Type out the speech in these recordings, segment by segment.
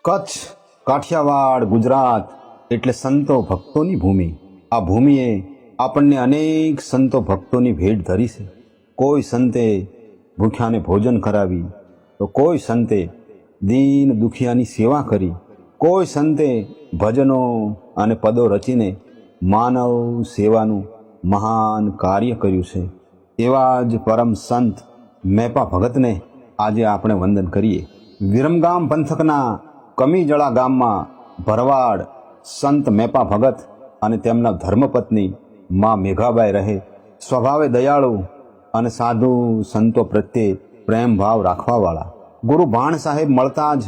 કચ્છ, કાઠિયાવાડ, ગુજરાત એટલે સંતો ભક્તોની ભૂમિ. આ ભૂમિએ આપણને અનેક સંતો ભક્તોની ભેટ ધરી છે. કોઈ સંતે ભૂખ્યાને ભોજન કરાવી, તો કોઈ સંતે દીન દુખિયાની સેવા કરી, કોઈ સંતે ભજનો અને પદો રચીને માનવ સેવાનું મહાન કાર્ય કર્યું છે. એવા જ પરમ સંત મેપા ભગતને આજે આપણે વંદન કરીએ. વિરમગામ પંથકના કમીજળા ગામમાં ભરવાડ સંત મેપા ભગત અને તેમના ધર્મપત્ની મા મેઘાબાઈ રહે. સ્વભાવે દયાળુ અને સાધુ સંતો પ્રત્યે પ્રેમ ભાવ રાખવાવાળા. ગુરુ ભાણ સાહેબ મળતા જ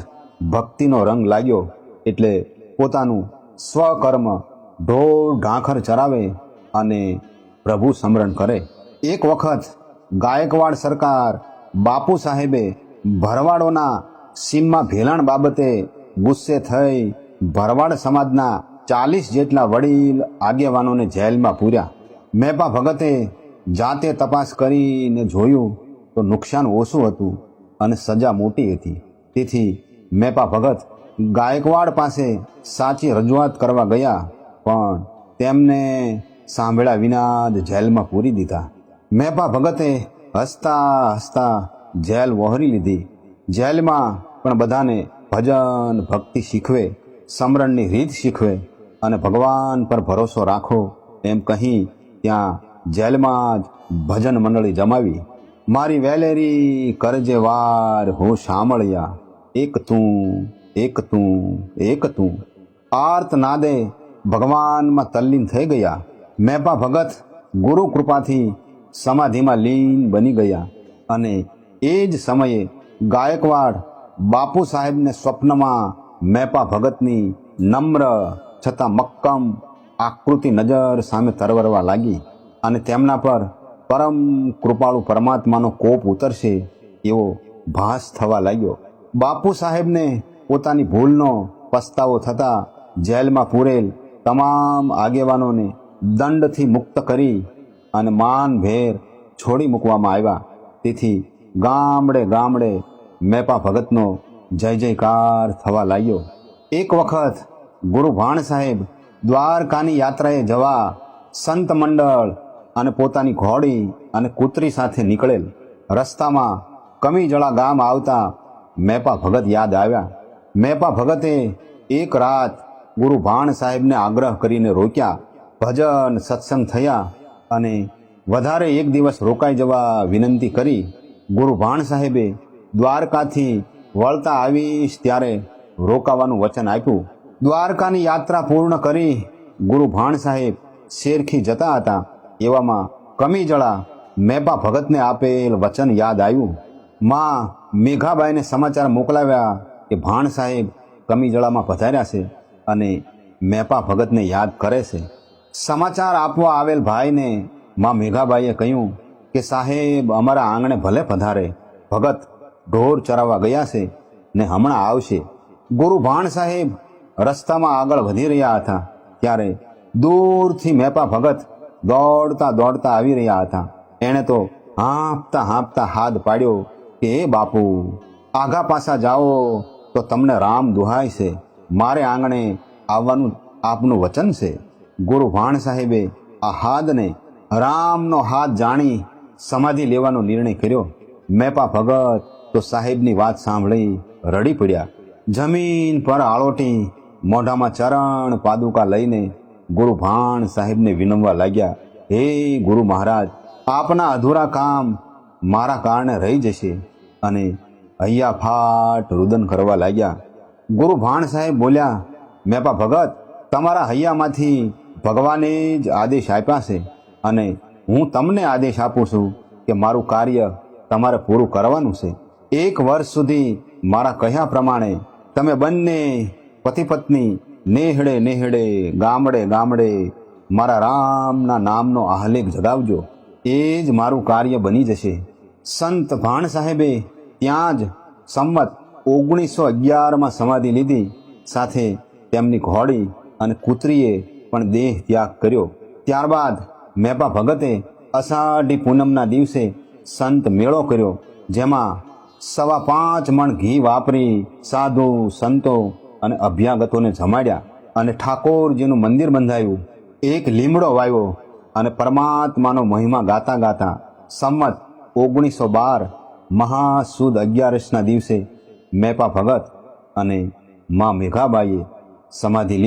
ભક્તિનો રંગ લાગ્યો, એટલે પોતાનું સ્વકર્મ ઢોર ઢાંખર ચરાવે અને પ્રભુ સ્મરણ કરે. એક વખત ગાયકવાડ સરકાર બાપુ સાહેબે ભરવાડોના સીમમાં ભેલાણ બાબતે ગુસ્સે થઈ ભરવાડ સમાજના 40 જેટલા વડીલ આગેવાનોને જેલમાં પૂર્યા. મેપા ભગતે જાતે તપાસ કરીને જોયું તો નુકસાન ઓછું હતું અને સજા મોટી હતી. તેથી મેપા ભગત ગાયકવાડ પાસે સાચી રજૂઆત કરવા ગયા, પણ તેમને સાંભળ્યા વિના જ જેલમાં પૂરી દીધા. મેપા ભગતે હસતા હસતા જેલ વહોરી લીધી. જેલમાં પણ બધાને ભજન ભક્તિ શીખવે, સમરણની રીત શીખવે અને ભગવાન પર ભરોસો રાખો એમ કહી ત્યાં જેલમાં જ ભજન મંડળી જમાવી. મારી વેલેરી કરજે વાર હું સાંભળ્યા, એક તું એક તું એક તું. આર્ત નાદે ભગવાનમાં તલ્લીન થઈ ગયા. મેપા ભગત ગુરુ કૃપાથી સમાધિમાં લીન બની ગયા અને એ જ સમયે ગાયકવાડ બાપુ સાહેબને સ્વપ્નમાં મેપા ભગતની નમ્ર છતાં મક્કમ આકૃતિ નજર સામે તરવરવા લાગી અને તેમના પર પરમ કૃપાળુ પરમાત્માનો કોપ ઉતરશે એવો ભાસ થવા લાગ્યો. બાપુ સાહેબને પોતાની ભૂલનો પસ્તાવો થતાં જેલમાં પૂરેલ તમામ આગેવાનોને દંડથી મુક્ત કરી અને માનભેર છોડી મૂકવામાં આવ્યા. તેથી ગામડે ગામડે મેપા ભગતનો જય જયકાર થવા લાગ્યો. એક વખત ગુરુ ભાણ સાહેબ દ્વારકાની યાત્રાએ જવા સંત મંડળ અને પોતાની ઘોડી અને કૂતરી સાથે નીકળેલ. રસ્તામાં કમીજળા ગામ આવતા મેપા ભગત યાદ આવ્યા. મેપા ભગતે એક રાત ગુરુ ભાણ સાહેબને આગ્રહ કરીને રોક્યા. ભજન સત્સંગ થયા અને વધારે એક દિવસ રોકાઈ જવા વિનંતી કરી. ગુરુ ભાણ સાહેબે દ્વારકાથી વળતા આવીશ ત્યારે રોકાવાનું વચન આપ્યું. દ્વારકાની યાત્રા પૂર્ણ કરી ગુરુ ભાણ સાહેબ શેરખી જતા હતા. એવામાં કમીજળા મેપા ભગતને આપેલ વચન યાદ આવ્યું. માં મેઘાબાઈને સમાચાર મોકલાવ્યા કે ભાણ સાહેબ કમીજળામાં પધાર્યા છે અને મેપા ભગતને યાદ કરે છે. સમાચાર આપવા આવેલ ભાઈને માં મેઘાબાઈએ કહ્યું કે સાહેબ અમારા આંગણે ભલે પધારે, ભગત ઢોર ચરાવવા ગયા છે ને હમણાં આવશે. ગુરુ ભાણ સાહેબ રસ્તામાં આગળ વધી રહ્યા હતા ત્યારે દૂરથી મેપા ભગત દોડતા દોડતા આવી રહ્યા હતા. એણે તો હાંફતા હાંફતા હાથ પાડ્યો કે એ બાપુ, આઘા પાછા જાઓ તો તમને રામ દુહાય છે, મારે આંગણે આવવાનું આપનું વચન છે. ગુરુ ભાણ સાહેબે આ હાથને રામનો હાથ જાણી સમાધિ લેવાનો નિર્ણય કર્યો. મેપા ભગત તો સાહેબની વાત સાંભળી રડી પડ્યા. જમીન પર આળોટી મોઢામાં ચરણ પાદુકા લઈને ગુરુ ભાણ સાહેબને વિનમવા લાગ્યા. હે ગુરુ મહારાજ, આપના અધૂરા કામ મારા કારણે રહી જશે અને હૈયા ફાટ રુદન કરવા લાગ્યા. ગુરુ ભાણ સાહેબ બોલ્યા, મેપા ભગત, તમારા હૈયામાંથી ભગવાને જ આદેશ આપ્યા છે અને હું તમને આદેશ આપું છું કે મારું કાર્ય તમારે પૂરું કરવાનું છે. 1 વર્ષ સુધી મારા કહ્યા પ્રમાણે તમે બંને પતિ પત્ની નેહડે નેહડે ગામડે ગામડે મારા રામના નામનો આહલેખ જગાવજો. એ જ મારું કાર્ય બની જશે. સંત ભાણ સાહેબે ત્યાં જ સંમત 1911માં સમાધિ લીધી. સાથે તેમની ઘોડી અને કૂતરીએ પણ દેહ ત્યાગ કર્યો. ત્યારબાદ મેપા ભગતે અષાઢી પૂનમના દિવસે સંત મેળો કર્યો, જેમાં 5.25 મણ ઘી વાપરી સાધુ સંતો અને અભ્યાગતોને જમાડ્યા અને ઠાકોરજીનું મંદિર બંધાયું, એક લીમડો વાવ્યો અને પરમાત્માનો મહિમા ગાતા ગાતા સંમત 1912 મહાસુદ 11ના દિવસે મેપા ભગત અને મા મેઘાબાઈએ સમાધિ લીધી.